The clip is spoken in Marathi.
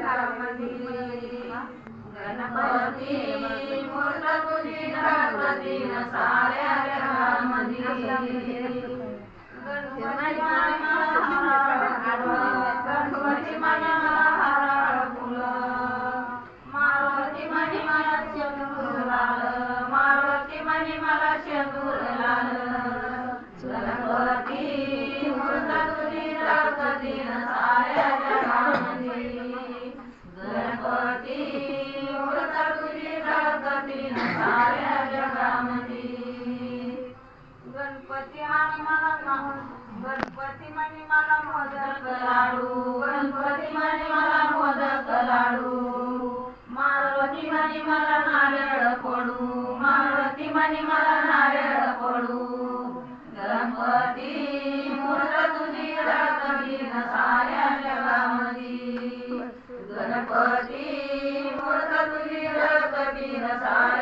गणपती मूर्त तुझी गणपती न साऱ्या जगामध्ये गणपती म्हणे मला हराळ फुल मारुती म्हणे मला शेंदूर लाल मारुती म्हणे मला शेंदूर लाल गणपती मूर्त तुझी गणपती न साऱ्या जगामध्ये गणपती मूर्त तुझी गणपती न साऱ्या जगामध्ये गणपती म्हणे मला मोदक लाडू गणपती म्हणे मला मोदक लाडू मारुती म्हणे मला नारळ फोडू मारुती म्हणे मला नारळ फोडू गणपती मूर्त तुझी गणपती न साऱ्या जगामध्ये गणपती मूर्त तुझी गणपती न साऱ्या